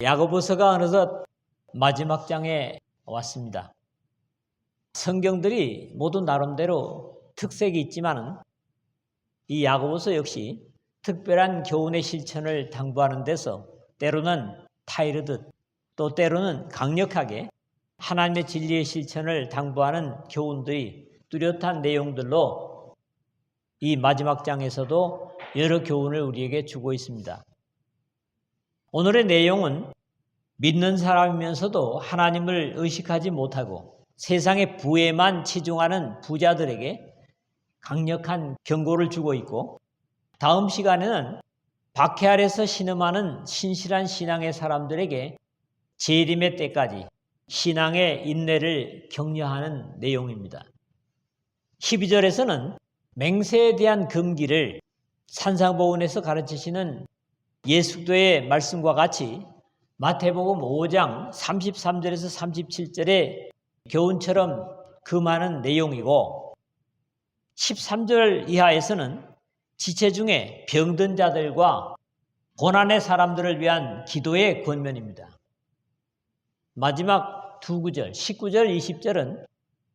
야고보서가 어느덧 마지막 장에 왔습니다. 성경들이 모두 나름대로 특색이 있지만은 이 야고보서 역시 특별한 교훈의 실천을 당부하는 데서 때로는 타이르듯 또 때로는 강력하게 하나님의 진리의 실천을 당부하는 교훈들이 뚜렷한 내용들로 이 마지막 장에서도 여러 교훈을 우리에게 주고 있습니다. 오늘의 내용은 믿는 사람이면서도 하나님을 의식하지 못하고 세상의 부에만 치중하는 부자들에게 강력한 경고를 주고 있고, 다음 시간에는 박해 아래서 신음하는 신실한 신앙의 사람들에게 재림의 때까지 신앙의 인내를 격려하는 내용입니다. 12절에서는 맹세에 대한 금기를 산상보훈에서 가르치시는 예수도의 말씀과 같이 마태복음 5장 33절에서 37절의 교훈처럼 금하는 내용이고, 13절 이하에서는 지체 중에 병든 자들과 고난의 사람들을 위한 기도의 권면입니다. 마지막 두 구절 19절 20절은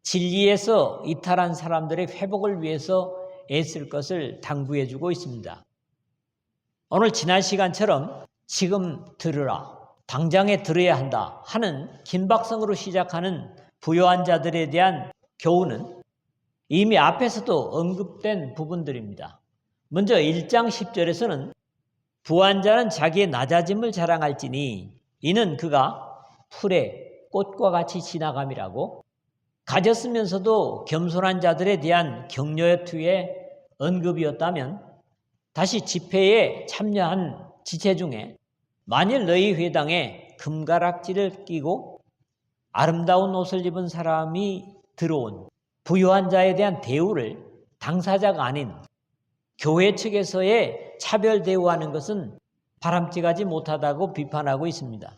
진리에서 이탈한 사람들의 회복을 위해서 애쓸 것을 당부해 주고 있습니다. 오늘 지난 시간처럼 지금 들으라, 당장에 들어야 한다 하는 긴박성으로 시작하는 부요한 자들에 대한 교훈은 이미 앞에서도 언급된 부분들입니다. 먼저 1장 10절에서는 부한 자는 자기의 낮아짐을 자랑할지니 이는 그가 풀의 꽃과 같이 지나감이라고, 가졌으면서도 겸손한 자들에 대한 격려의 투의 언급이었다면, 다시 집회에 참여한 지체 중에 만일 너희 회당에 금가락지를 끼고 아름다운 옷을 입은 사람이 들어온 부유한 자에 대한 대우를 당사자가 아닌 교회 측에서의 차별 대우하는 것은 바람직하지 못하다고 비판하고 있습니다.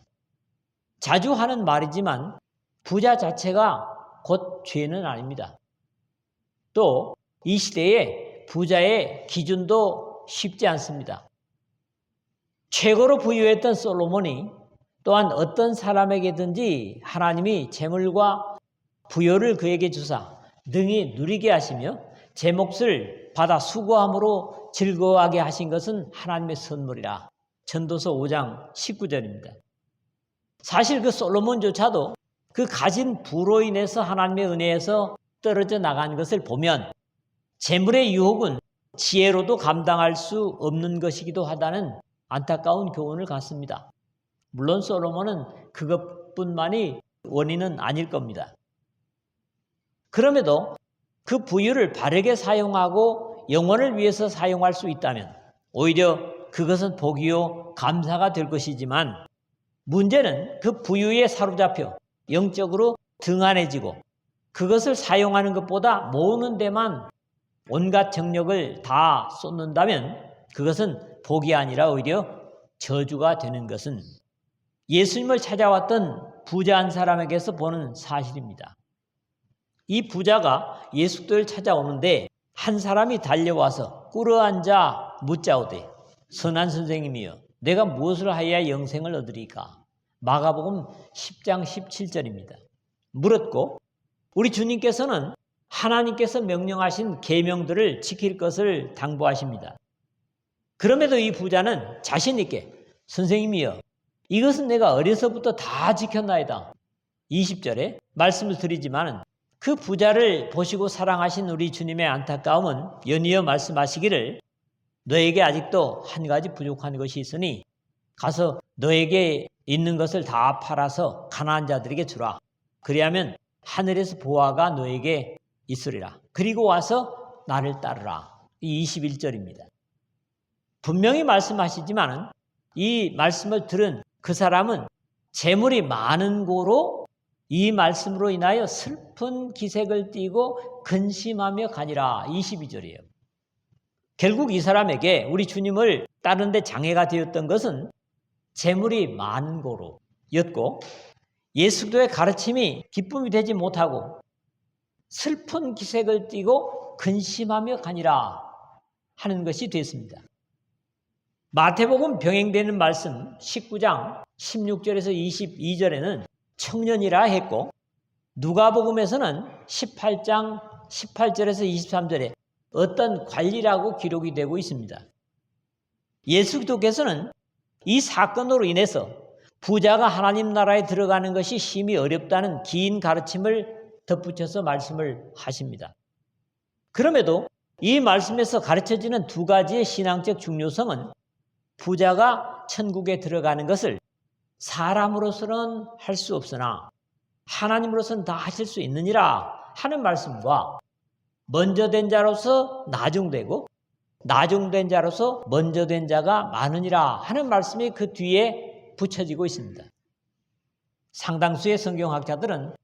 자주 하는 말이지만 부자 자체가 곧 죄는 아닙니다. 또 이 시대에 부자의 기준도 쉽지 않습니다. 최고로 부유했던 솔로몬이 또한 어떤 사람에게든지 하나님이 재물과 부여를 그에게 주사 능히 누리게 하시며 제 몫을 받아 수고함으로 즐거워하게 하신 것은 하나님의 선물이라. 전도서 5장 19절입니다. 사실 그 솔로몬조차도 그 가진 부로 인해서 하나님의 은혜에서 떨어져 나간 것을 보면 재물의 유혹은 지혜로도 감당할 수 없는 것이기도 하다는 안타까운 교훈을 갖습니다. 물론 솔로몬은 그것뿐만이 원인은 아닐 겁니다. 그럼에도 그 부유를 바르게 사용하고 영혼을 위해서 사용할 수 있다면 오히려 그것은 복이요 감사가 될 것이지만, 문제는 그 부유에 사로잡혀 영적으로 등한해지고 그것을 사용하는 것보다 모으는 데만 온갖 정력을 다 쏟는다면 그것은 복이 아니라 오히려 저주가 되는 것은 예수님을 찾아왔던 부자 한 사람에게서 보는 사실입니다. 이 부자가 예수를 찾아오는데 한 사람이 달려와서 꿇어앉아 묻자오되 선한 선생님이여 내가 무엇을 하여야 영생을 얻으리까? 마가복음 10장 17절입니다. 물었고 우리 주님께서는 하나님께서 명령하신 계명들을 지킬 것을 당부하십니다. 그럼에도 이 부자는 자신 있게 선생님이여 이것은 내가 어려서부터 다 지켰나이다. 20절에 말씀을 드리지만 그 부자를 보시고 사랑하신 우리 주님의 안타까움은 연이어 말씀하시기를 너에게 아직도 한 가지 부족한 것이 있으니 가서 너에게 있는 것을 다 팔아서 가난한 자들에게 주라. 그리하면 하늘에서 보화가 너에게 있으리라. 그리고 와서 나를 따르라. 이 21절입니다. 분명히 말씀하시지만 이 말씀을 들은 그 사람은 재물이 많은 고로 이 말씀으로 인하여 슬픈 기색을 띠고 근심하며 가니라. 22절이에요. 결국 이 사람에게 우리 주님을 따르는 데 장애가 되었던 것은 재물이 많은 고로였고 예수도의 가르침이 기쁨이 되지 못하고 슬픈 기색을 띠고 근심하며 가니라 하는 것이 됐습니다. 마태복음 병행되는 말씀 19장 16절에서 22절에는 청년이라 했고, 누가복음에서는 18장 18절에서 23절에 어떤 관리라고 기록이 되고 있습니다. 예수 그리스도께서는 이 사건으로 인해서 부자가 하나님 나라에 들어가는 것이 심히 어렵다는 긴 가르침을 덧붙여서 말씀을 하십니다. 그럼에도 이 말씀에서 가르쳐지는 두 가지의 신앙적 중요성은 부자가 천국에 들어가는 것을 사람으로서는 할 수 없으나 하나님으로서는 다 하실 수 있느니라 하는 말씀과, 먼저 된 자로서 나중되고 나중된 자로서 먼저 된 자가 많으니라 하는 말씀이 그 뒤에 붙여지고 있습니다. 상당수의 성경학자들은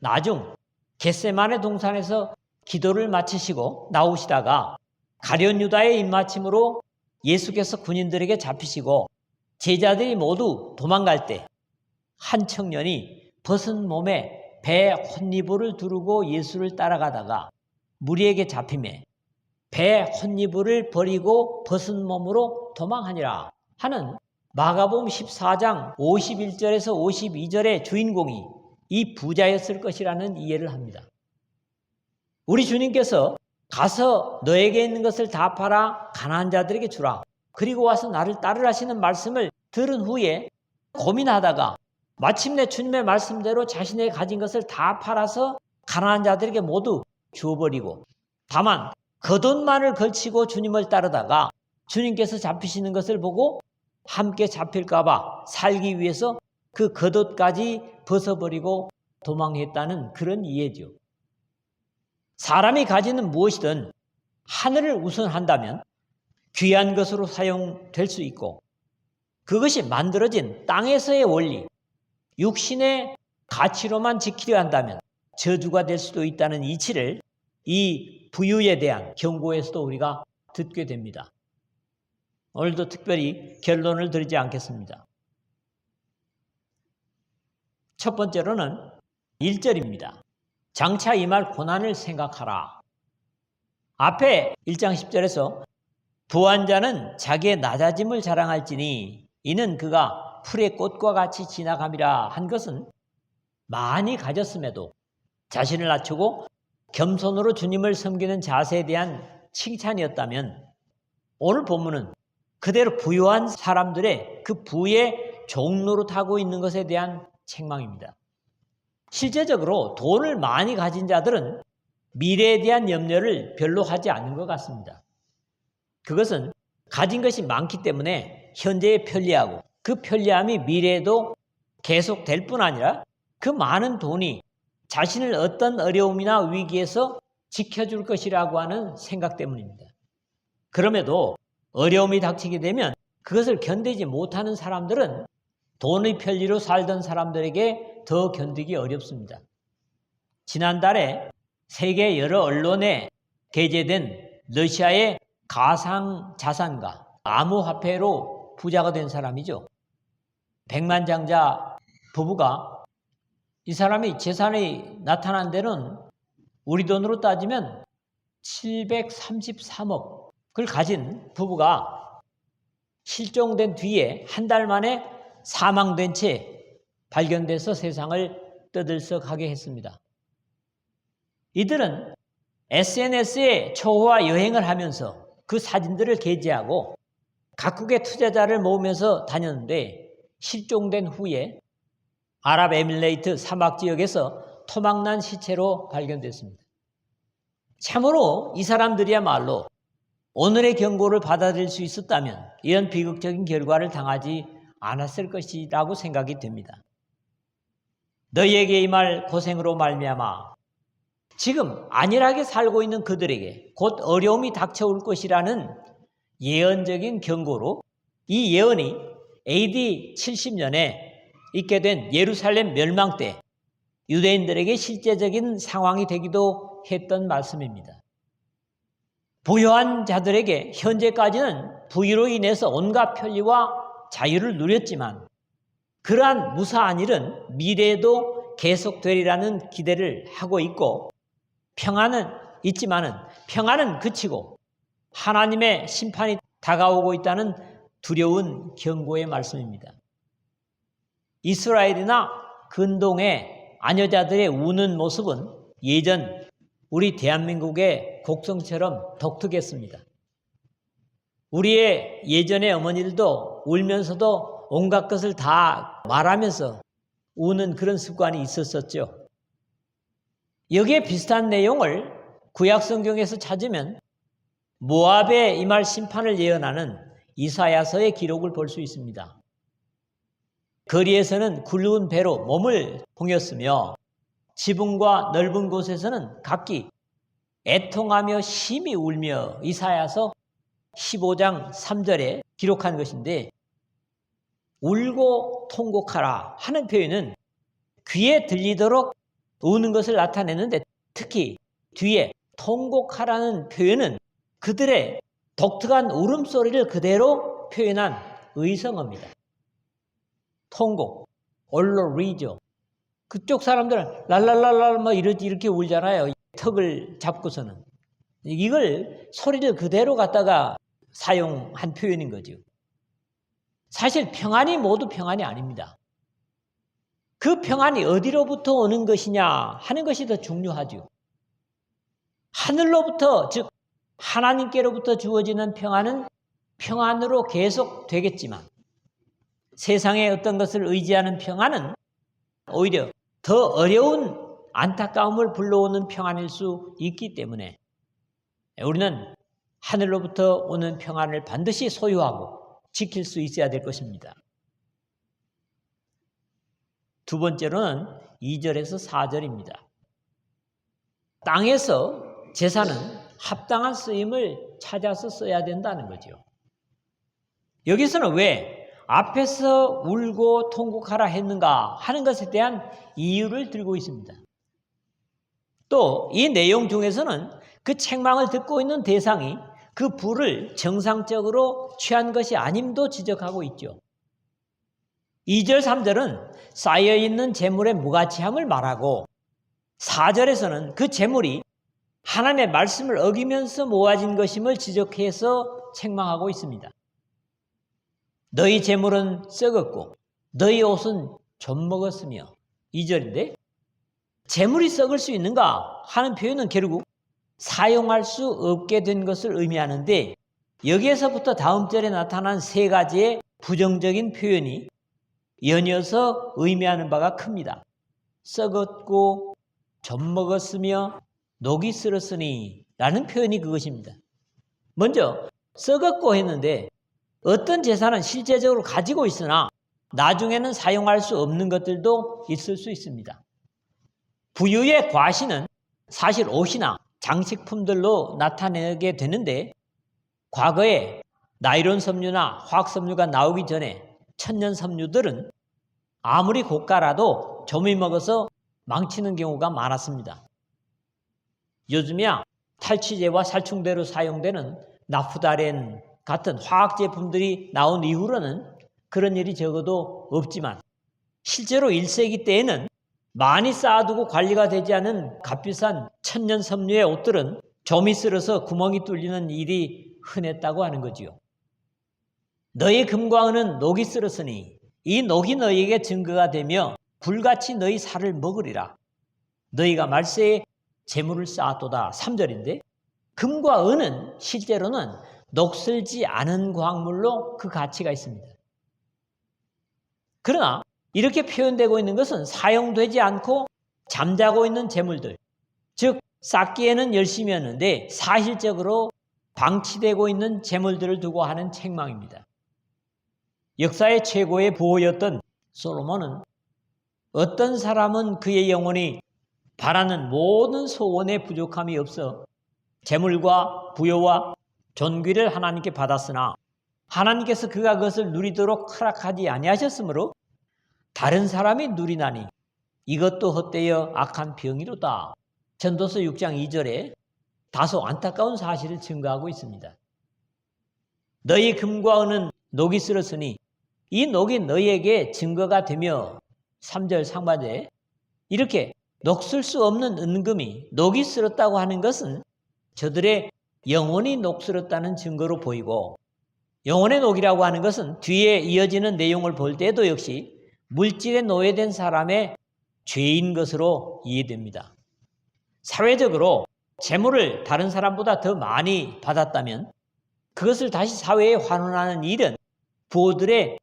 나중 겟세마네 동산에서 기도를 마치시고 나오시다가 가룟 유다의 입맞춤으로 예수께서 군인들에게 잡히시고 제자들이 모두 도망갈 때 한 청년이 벗은 몸에 배 혼니부를 두르고 예수를 따라가다가 무리에게 잡히매 배 혼니부를 버리고 벗은 몸으로 도망하니라 하는 마가복음 14장 51절에서 52절의 주인공이 이 부자였을 것이라는 이해를 합니다. 우리 주님께서 가서 너에게 있는 것을 다 팔아 가난한 자들에게 주라, 그리고 와서 나를 따르라 하시는 말씀을 들은 후에 고민하다가 마침내 주님의 말씀대로 자신의 가진 것을 다 팔아서 가난한 자들에게 모두 주어버리고, 다만 겉옷만을 걸치고 주님을 따르다가 주님께서 잡히시는 것을 보고 함께 잡힐까 봐 살기 위해서 그 겉옷까지 벗어버리고 도망했다는 그런 이해죠. 사람이 가지는 무엇이든 하늘을 우선한다면 귀한 것으로 사용될 수 있고, 그것이 만들어진 땅에서의 원리, 육신의 가치로만 지키려 한다면 저주가 될 수도 있다는 이치를 이 부유에 대한 경고에서도 우리가 듣게 됩니다. 오늘도 특별히 결론을 드리지 않겠습니다. 첫 번째로는 1절입니다. 장차 임할 고난을 생각하라. 앞에 1장 10절에서 부한 자는 자기의 낮아짐을 자랑할지니 이는 그가 풀의 꽃과 같이 지나감이라 한 것은 많이 가졌음에도 자신을 낮추고 겸손으로 주님을 섬기는 자세에 대한 칭찬이었다면, 오늘 본문은 그대로 부유한 사람들의 그 부의 종노릇하고 있는 것에 대한 책망입니다. 실제적으로 돈을 많이 가진 자들은 미래에 대한 염려를 별로 하지 않는 것 같습니다. 그것은 가진 것이 많기 때문에 현재에 편리하고 그 편리함이 미래에도 계속될 뿐 아니라 그 많은 돈이 자신을 어떤 어려움이나 위기에서 지켜줄 것이라고 하는 생각 때문입니다. 그럼에도 어려움이 닥치게 되면 그것을 견디지 못하는 사람들은 돈의 편리로 살던 사람들에게 더 견디기 어렵습니다. 지난달에 세계 여러 언론에 게재된 러시아의 가상자산가, 암호화폐로 부자가 된 사람이죠. 백만장자 부부가, 이 사람이 재산이 나타난 데는 우리 돈으로 따지면 733억을 가진 부부가 실종된 뒤에 한 달 만에 사망된 채 발견돼서 세상을 떠들썩하게 했습니다. 이들은 SNS에 초호화 여행을 하면서 그 사진들을 게재하고 각국의 투자자를 모으면서 다녔는데, 실종된 후에 아랍에미레이트 사막 지역에서 토막난 시체로 발견됐습니다. 참으로 이 사람들이야말로 오늘의 경고를 받아들일 수 있었다면 이런 비극적인 결과를 당하지 않았을 것이라고 생각이 됩니다. 너희에게 임할 고생으로 말미암아 지금 안일하게 살고 있는 그들에게 곧 어려움이 닥쳐올 것이라는 예언적인 경고로, 이 예언이 AD 70년에 있게 된 예루살렘 멸망 때 유대인들에게 실제적인 상황이 되기도 했던 말씀입니다. 부유한 자들에게 현재까지는 부유로 인해서 온갖 편리와 자유를 누렸지만 그러한 무사한 일은 미래에도 계속되리라는 기대를 하고 있고, 평안은 있지만은 평안은 그치고 하나님의 심판이 다가오고 있다는 두려운 경고의 말씀입니다. 이스라엘이나 근동의 아녀자들의 우는 모습은 예전 우리 대한민국의 곡성처럼 독특했습니다. 우리의 예전의 어머니들도 울면서도 온갖 것을 다 말하면서 우는 그런 습관이 있었었죠. 여기에 비슷한 내용을 구약 성경에서 찾으면 모압에 임할 심판을 예언하는 이사야서의 기록을 볼 수 있습니다. 거리에서는 굵은 배로 몸을 봉였으며 지붕과 넓은 곳에서는 각기 애통하며 심히 울며 이사야서 15장 3절에 기록한 것인데 울고 통곡하라 하는 표현은 귀에 들리도록 우는 것을 나타내는데 특히 뒤에 통곡하라는 표현은 그들의 독특한 울음소리를 그대로 표현한 의성어입니다. 통곡, 올로리죠. 그쪽 사람들은 랄랄랄랄 뭐 이렇게 울잖아요. 턱을 잡고서는. 이걸 소리를 그대로 갖다가 사용한 표현인 거죠. 사실 평안이 모두 평안이 아닙니다. 그 평안이 어디로부터 오는 것이냐 하는 것이 더 중요하죠. 하늘로부터 즉 하나님께로부터 주어지는 평안은 평안으로 계속 되겠지만 세상의 어떤 것을 의지하는 평안은 오히려 더 어려운 안타까움을 불러오는 평안일 수 있기 때문에 우리는 하늘로부터 오는 평안을 반드시 소유하고 지킬 수 있어야 될 것입니다. 두 번째로는 2절에서 4절입니다. 땅에서 재산은 합당한 쓰임을 찾아서 써야 된다는 거죠. 여기서는 왜 앞에서 울고 통곡하라 했는가 하는 것에 대한 이유를 들고 있습니다. 또 이 내용 중에서는 그 책망을 듣고 있는 대상이 그 부를 정상적으로 취한 것이 아님도 지적하고 있죠. 2절, 3절은 쌓여있는 재물의 무가치함을 말하고 4절에서는 그 재물이 하나님의 말씀을 어기면서 모아진 것임을 지적해서 책망하고 있습니다. 너희 재물은 썩었고 너희 옷은 좀먹었으며 2절인데 재물이 썩을 수 있는가 하는 표현은 결국 사용할 수 없게 된 것을 의미하는데 여기에서부터 다음 절에 나타난 세 가지의 부정적인 표현이 연이어서 의미하는 바가 큽니다. 썩었고 좀먹었으며 녹이 슬었으니 라는 표현이 그것입니다. 먼저 썩었고 했는데 어떤 재산은 실제적으로 가지고 있으나 나중에는 사용할 수 없는 것들도 있을 수 있습니다. 부유의 과시는 사실 옷이나 장식품들로 나타내게 되는데 과거에 나일론 섬유나 화학 섬유가 나오기 전에 천년 섬유들은 아무리 고가라도 좀이 먹어서 망치는 경우가 많았습니다. 요즘이야 탈취제와 살충제로 사용되는 나프다렌 같은 화학 제품들이 나온 이후로는 그런 일이 적어도 없지만 실제로 1세기 때에는 많이 쌓아두고 관리가 되지 않은 값비싼 천년 섬유의 옷들은 좀이 쓸어서 구멍이 뚫리는 일이 흔했다고 하는 거지요. 너희 금과 은은 녹이 쓸었으니 이 녹이 너희에게 증거가 되며 불같이 너희 살을 먹으리라. 너희가 말세에 재물을 쌓았도다. 3절인데 금과 은은 실제로는 녹슬지 않은 광물로 그 가치가 있습니다. 그러나 이렇게 표현되고 있는 것은 사용되지 않고 잠자고 있는 재물들, 즉 쌓기에는 열심히 했는데 사실적으로 방치되고 있는 재물들을 두고 하는 책망입니다. 역사의 최고의 부호였던 솔로몬은 어떤 사람은 그의 영혼이 바라는 모든 소원에 부족함이 없어 재물과 부여와 존귀를 하나님께 받았으나 하나님께서 그가 그것을 누리도록 허락하지 아니하셨으므로 다른 사람이 누리나니 이것도 헛되어 악한 병이로다. 전도서 6장 2절에 다소 안타까운 사실을 증거하고 있습니다. 너희 금과 은은 녹이 슬었으니 이 녹이 너희에게 증거가 되며 3절 상반에 이렇게 녹슬 수 없는 은금이 녹이 슬었다고 하는 것은 저들의 영혼이 녹슬었다는 증거로 보이고 영혼의 녹이라고 하는 것은 뒤에 이어지는 내용을 볼 때도 역시 물질에 노예된 사람의 죄인 것으로 이해됩니다. 사회적으로 재물을 다른 사람보다 더 많이 받았다면 그것을 다시 사회에 환원하는 일은 부호들의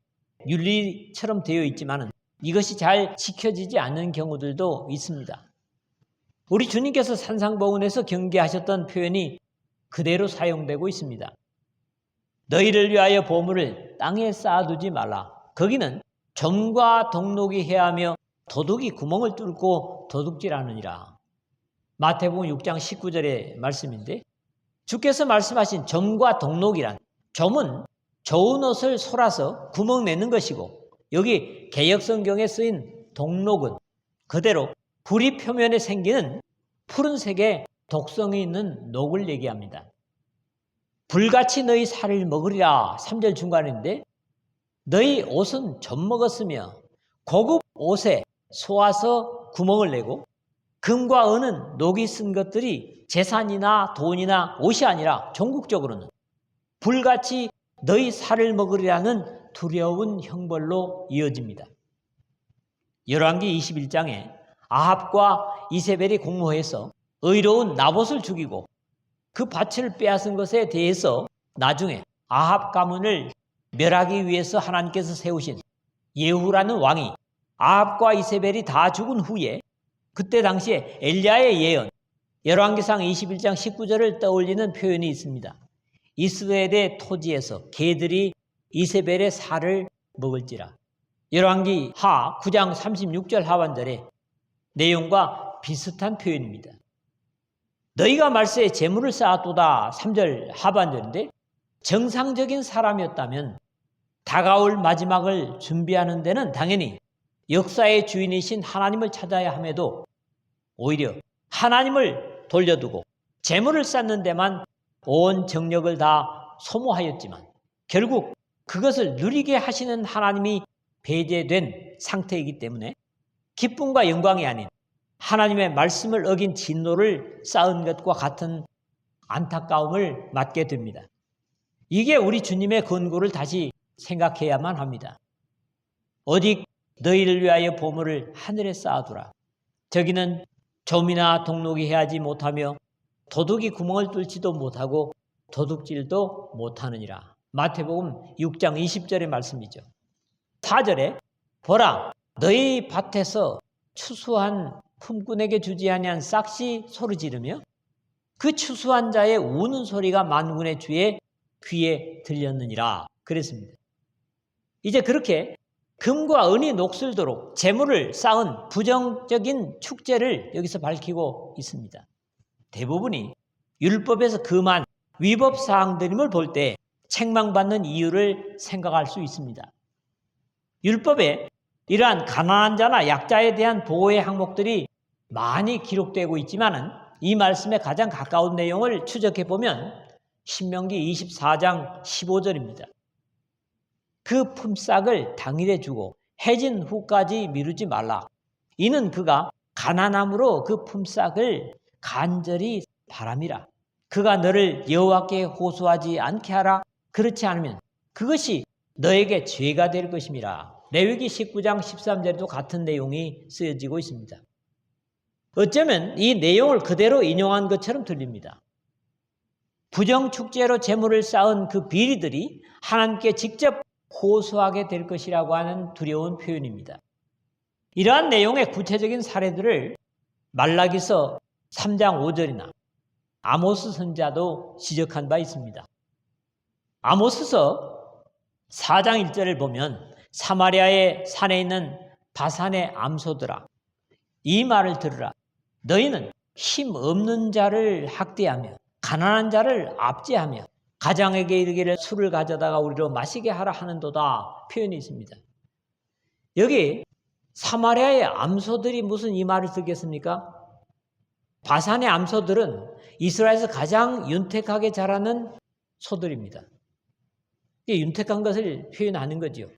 윤리처럼 되어 있지만 이것이 잘 지켜지지 않는 경우들도 있습니다. 우리 주님께서 산상보훈에서 경계하셨던 표현이 그대로 사용되고 있습니다. 너희를 위하여 보물을 땅에 쌓아두지 말라. 거기는 점과 동록이 해하며 도둑이 구멍을 뚫고 도둑질하느니라. 마태복음 6장 19절의 말씀인데 주께서 말씀하신 점과 동록이란 점은 좋은 옷을 솔아서 구멍 내는 것이고 여기 개역성경에 쓰인 동록은 그대로 불이 표면에 생기는 푸른색의 독성이 있는 녹을 얘기합니다. 불같이 너희 살을 먹으리라 3절 중간인데 너희 옷은 점 먹었으며 고급 옷에 소아서 구멍을 내고 금과 은은 녹이 쓴 것들이 재산이나 돈이나 옷이 아니라 종국적으로는 불같이 너희 살을 먹으리라는 두려운 형벌로 이어집니다. 열왕기 21장에 아합과 이세벨이 공모해서 의로운 나봇을 죽이고 그 밭을 빼앗은 것에 대해서 나중에 아합 가문을 멸하기 위해서 하나님께서 세우신 예후라는 왕이 아합과 이세벨이 다 죽은 후에 그때 당시에 엘리야의 예언 열왕기상 21장 19절을 떠올리는 표현이 있습니다. 이스라엘의 토지에서 개들이 이세벨의 살을 먹을지라. 열왕기 하 9장 36절 하반절의 내용과 비슷한 표현입니다. 너희가 말세에 재물을 쌓았도다 3절 하반절인데 정상적인 사람이었다면 다가올 마지막을 준비하는 데는 당연히 역사의 주인이신 하나님을 찾아야 함에도 오히려 하나님을 돌려두고 재물을 쌓는 데만 온 정력을 다 소모하였지만 결국 그것을 누리게 하시는 하나님이 배제된 상태이기 때문에 기쁨과 영광이 아닌 하나님의 말씀을 어긴 진노를 쌓은 것과 같은 안타까움을 맞게 됩니다. 이게 우리 주님의 권고를 다시 생각해야만 합니다. 오직 너희를 위하여 보물을 하늘에 쌓아두라. 저기는 점이나 동록이 해하지 못하며 도둑이 구멍을 뚫지도 못하고 도둑질도 못하느니라. 마태복음 6장 20절의 말씀이죠. 4절에 보라 너희 밭에서 추수한 품꾼에게 주지 아니한 싹시 소리 지르며 그 추수한 자의 우는 소리가 만군의 주의 귀에 들렸느니라 그랬습니다. 이제 그렇게 금과 은이 녹슬도록 재물을 쌓은 부정적인 축제를 여기서 밝히고 있습니다. 대부분이 율법에서 금한 위법 사항들임을 볼 때 책망받는 이유를 생각할 수 있습니다. 율법에 이러한 가난한 자나 약자에 대한 보호의 항목들이 많이 기록되고 있지만은 이 말씀에 가장 가까운 내용을 추적해 보면 신명기 24장 15절입니다. 그 품삯을 당일에 주고 해진 후까지 미루지 말라. 이는 그가 가난함으로 그 품삯을 간절히 바람이라. 그가 너를 여호와께 호소하지 않게 하라. 그렇지 않으면 그것이 너에게 죄가 될 것임이라. 레위기 19장 13절에도 같은 내용이 쓰여지고 있습니다. 어쩌면 이 내용을 그대로 인용한 것처럼 들립니다. 부정축제로 재물을 쌓은 그 비리들이 하나님께 직접 호소하게 될 것이라고 하는 두려운 표현입니다. 이러한 내용의 구체적인 사례들을 말라기서 3장 5절이나 아모스 선지자도 지적한 바 있습니다. 아모스서 4장 1절을 보면 사마리아의 산에 있는 바산의 암소들아 이 말을 들으라. 너희는 힘 없는 자를 학대하며 가난한 자를 압제하며 가장에게 이르기를 술을 가져다가 우리로 마시게 하라 하는도다 표현이 있습니다. 여기 사마리아의 암소들이 무슨 이 말을 듣겠습니까? 바산의 암소들은 이스라엘에서 가장 윤택하게 자라는 소들입니다. 이게 윤택한 것을 표현하는 거죠.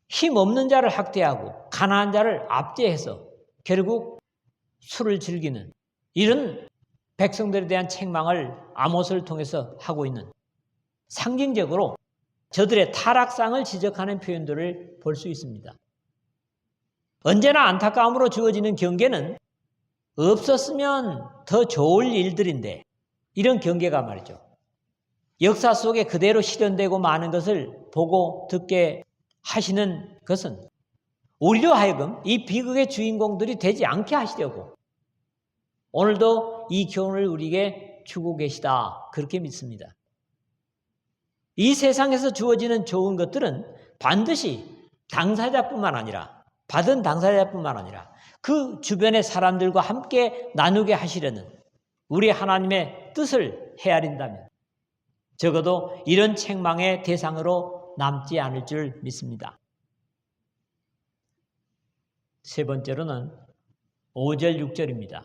힘 없는 자를 학대하고 가난한 자를 압제해서 결국 술을 즐기는 이런 백성들에 대한 책망을 아모스를 통해서 하고 있는 상징적으로 저들의 타락상을 지적하는 표현들을 볼 수 있습니다. 언제나 안타까움으로 주어지는 경계는 없었으면 더 좋을 일들인데 이런 경계가 말이죠. 역사 속에 그대로 실현되고 많은 것을 보고 듣게 하시는 것은 우리로 하여금 이 비극의 주인공들이 되지 않게 하시려고 오늘도 이 교훈을 우리에게 주고 계시다 그렇게 믿습니다. 이 세상에서 주어지는 좋은 것들은 반드시 당사자뿐만 아니라 받은 당사자뿐만 아니라 그 주변의 사람들과 함께 나누게 하시려는 우리 하나님의 뜻을 헤아린다면 적어도 이런 책망의 대상으로 남지 않을 줄 믿습니다. 세 번째로는 5절, 6절입니다.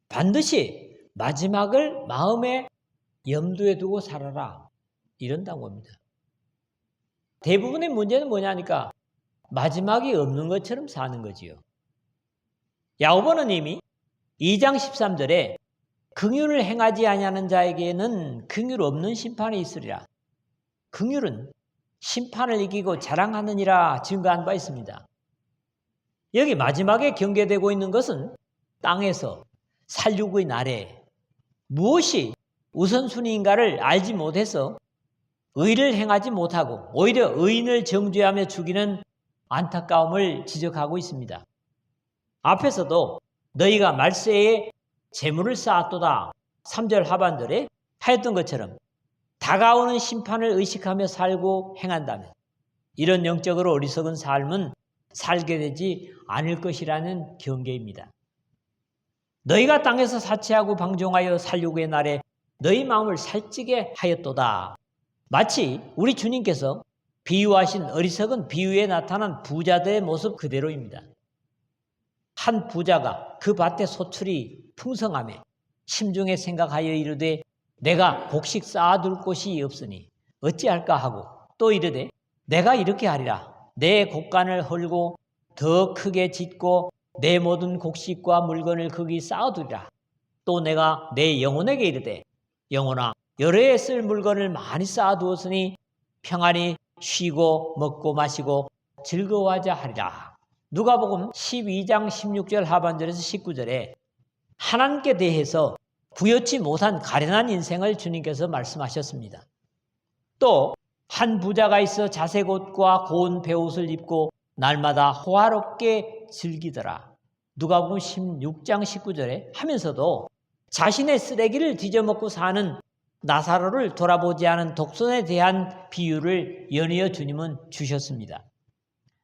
반드시 마지막을 마음에 염두에 두고 살아라 이런다고 합니다. 대부분의 문제는 뭐냐니까 마지막이 없는 것처럼 사는 거지요. 야고보는 이미 2장 13절에 긍휼을 행하지 아니하는 자에게는 긍휼 없는 심판이 있으리라. 긍휼은 심판을 이기고 자랑하느니라 증거한 바 있습니다. 여기 마지막에 경계되고 있는 것은 땅에서 살육의 날에 무엇이 우선순위인가를 알지 못해서 의를 행하지 못하고 오히려 의인을 정죄하며 죽이는 안타까움을 지적하고 있습니다. 앞에서도 너희가 말세에 재물을 쌓았도다 3절 하반절에 하였던 것처럼 다가오는 심판을 의식하며 살고 행한다면 이런 영적으로 어리석은 삶은 살게 되지 않을 것이라는 경계입니다. 너희가 땅에서 사치하고 방종하여 살육의 날에 너희 마음을 살찌게 하였도다. 마치 우리 주님께서 비유하신 어리석은 비유에 나타난 부자들의 모습 그대로입니다. 한 부자가 그 밭에 소출이 풍성하며 심중에 생각하여 이르되 내가 곡식 쌓아둘 곳이 없으니 어찌할까 하고 또 이르되 내가 이렇게 하리라. 내 곡간을 헐고 더 크게 짓고 내 모든 곡식과 물건을 거기 쌓아두리라. 또 내가 내 영혼에게 이르되 영혼아 여러 해 쓸 물건을 많이 쌓아두었으니 평안히 쉬고 먹고 마시고 즐거워하자 하리라. 누가복음 12장 16절 하반절에서 19절에 하나님께 대해서 부여치 못한 가련한 인생을 주님께서 말씀하셨습니다. 또 한 부자가 있어 자색 옷과 고운 베옷을 입고 날마다 호화롭게 즐기더라. 누가복음 16장 19절에 하면서도 자신의 쓰레기를 뒤져먹고 사는 나사로를 돌아보지 않은 독선에 대한 비유를 연이어 주님은 주셨습니다.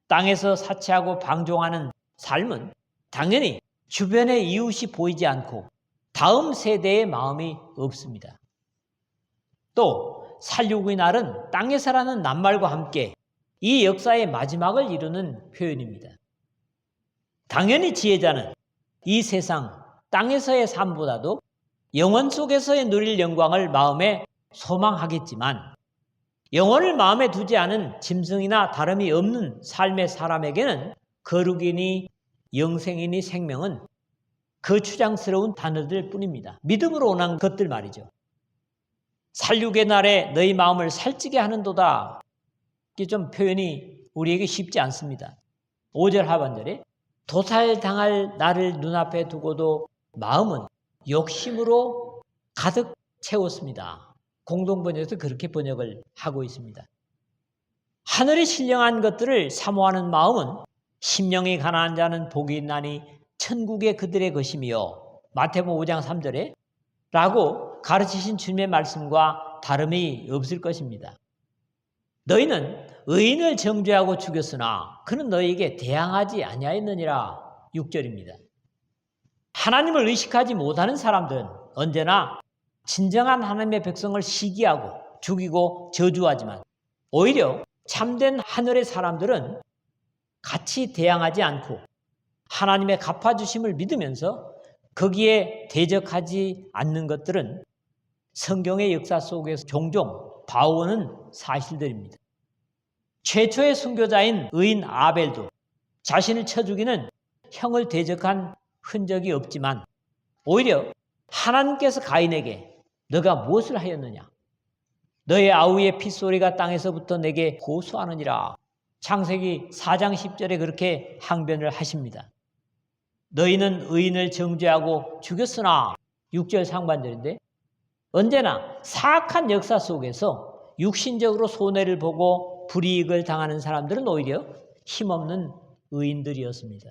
땅에서 사치하고 방종하는 삶은 당연히 주변의 이웃이 보이지 않고 다음 세대의 마음이 없습니다. 또 살육의 날은 땅에서라는 낱말과 함께 이 역사의 마지막을 이루는 표현입니다. 당연히 지혜자는 이 세상 땅에서의 삶보다도 영원 속에서의 누릴 영광을 마음에 소망하겠지만 영혼을 마음에 두지 않은 짐승이나 다름이 없는 삶의 사람에게는 거룩이니 영생이니 생명은 그 추장스러운 단어들 뿐입니다. 믿음으로 오는 것들 말이죠. 살육의 날에 너희 마음을 살찌게 하는도다. 이게 좀 표현이 우리에게 쉽지 않습니다. 5절 하반절에 도살당할 나를 눈앞에 두고도 마음은 욕심으로 가득 채웠습니다. 공동번역에서 그렇게 번역을 하고 있습니다. 하늘이 신령한 것들을 사모하는 마음은 심령이 가난한 자는 복이 있나니 천국의 그들의 것이며 마태복음 5장 3절에 라고 가르치신 주님의 말씀과 다름이 없을 것입니다. 너희는 의인을 정죄하고 죽였으나 그는 너희에게 대항하지 아니하였느니라 6절입니다. 하나님을 의식하지 못하는 사람들은 언제나 진정한 하나님의 백성을 시기하고 죽이고 저주하지만 오히려 참된 하늘의 사람들은 같이 대항하지 않고 하나님의 갚아주심을 믿으면서 거기에 대적하지 않는 것들은 성경의 역사 속에서 종종 봐오는 사실들입니다. 최초의 순교자인 의인 아벨도 자신을 쳐 죽이는 형을 대적한 흔적이 없지만 오히려 하나님께서 가인에게 너가 무엇을 하였느냐? 너의 아우의 핏소리가 땅에서부터 내게 호소하느니라. 창세기 4장 10절에 그렇게 항변을 하십니다. 너희는 의인을 정죄하고 죽였으나 6절 상반절인데 언제나 사악한 역사 속에서 육신적으로 손해를 보고 불이익을 당하는 사람들은 오히려 힘없는 의인들이었습니다.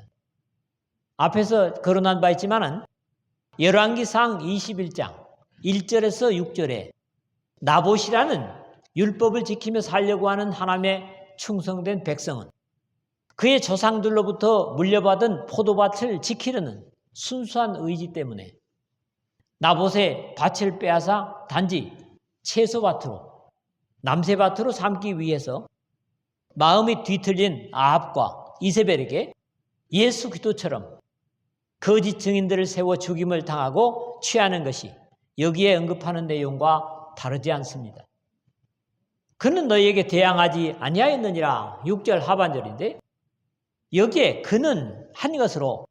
앞에서 거론한 바 있지만은 열왕기상 21장 1절에서 6절에 나봇이라는 율법을 지키며 살려고 하는 하나님의 충성된 백성은 그의 조상들로부터 물려받은 포도밭을 지키려는 순수한 의지 때문에 나봇의 밭을 빼앗아 단지 채소밭으로 남새밭으로 삼기 위해서 마음이 뒤틀린 아합과 이세벨에게 예수 그리스도처럼 거짓 증인들을 세워 죽임을 당하고 취하는 것이 여기에 언급하는 내용과 다르지 않습니다. 그는 너희에게 대항하지 아니하였느니라 6절 하반절인데 여기에 그는 한 것으로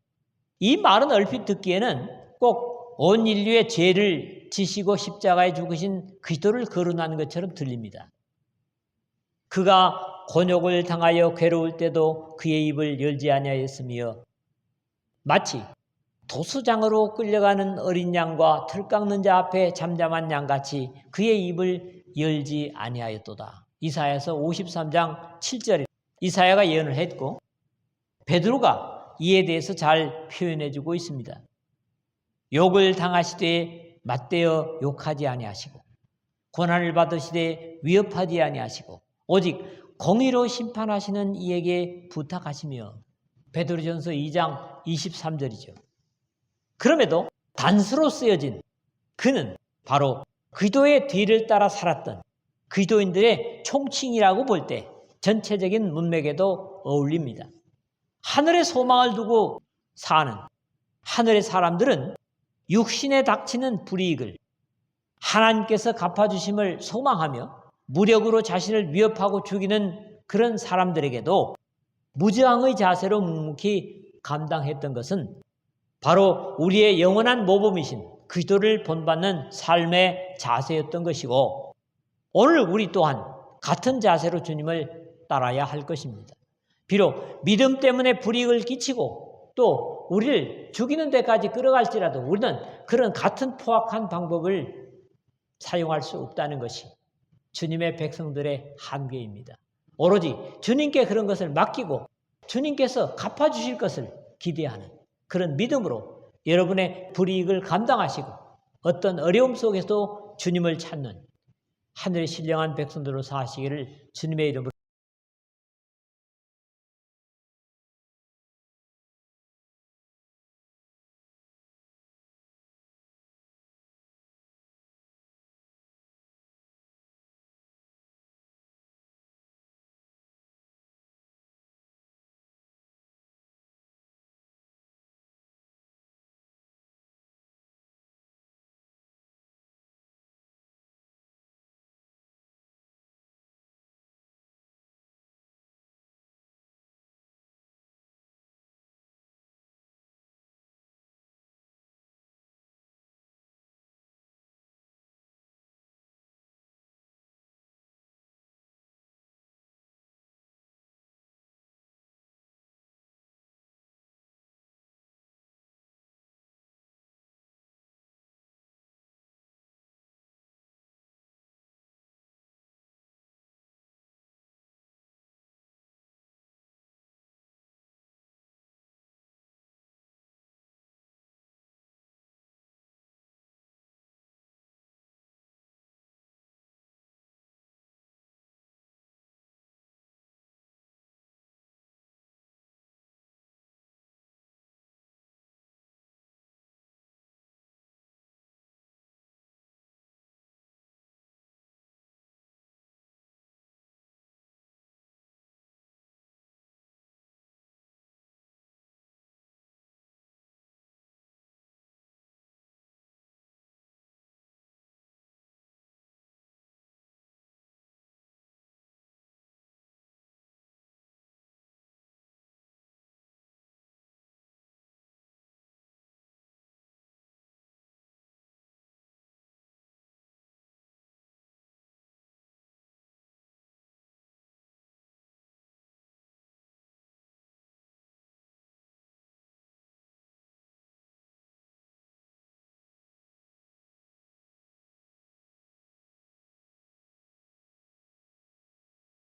이 말은 얼핏 듣기에는 꼭 온 인류의 죄를 지시고 십자가에 죽으신 그리스도를 거론하는 것처럼 들립니다. 그가 곤욕을 당하여 괴로울 때도 그의 입을 열지 아니하였으며 마치 도수장으로 끌려가는 어린 양과 털 깎는 자 앞에 잠잠한 양같이 그의 입을 열지 아니하였도다. 이사야서 53장 7절에 이사야가 예언을 했고 베드로가 이에 대해서 잘 표현해주고 있습니다. 욕을 당하시되 맞대어 욕하지 아니하시고 고난을 받으시되 위협하지 아니하시고 오직 공의로 심판하시는 이에게 부탁하시며 베드로전서 2장 23절이죠. 그럼에도 단서로 쓰여진 그는 바로 그리스도의 뒤를 따라 살았던 그리스도인들의 총칭이라고 볼 때 전체적인 문맥에도 어울립니다. 하늘의 소망을 두고 사는 하늘의 사람들은 육신에 닥치는 불이익을 하나님께서 갚아주심을 소망하며 무력으로 자신을 위협하고 죽이는 그런 사람들에게도 무저항의 자세로 묵묵히 감당했던 것은 바로 우리의 영원한 모범이신 그리스도를 본받는 삶의 자세였던 것이고 오늘 우리 또한 같은 자세로 주님을 따라야 할 것입니다. 비록 믿음 때문에 불이익을 끼치고 또 우리를 죽이는 데까지 끌어갈지라도 우리는 그런 같은 포악한 방법을 사용할 수 없다는 것이 주님의 백성들의 한계입니다. 오로지 주님께 그런 것을 맡기고 주님께서 갚아주실 것을 기대하는 그런 믿음으로 여러분의 불이익을 감당하시고 어떤 어려움 속에서도 주님을 찾는 하늘의 신령한 백성들로 사시기를 주님의 이름으로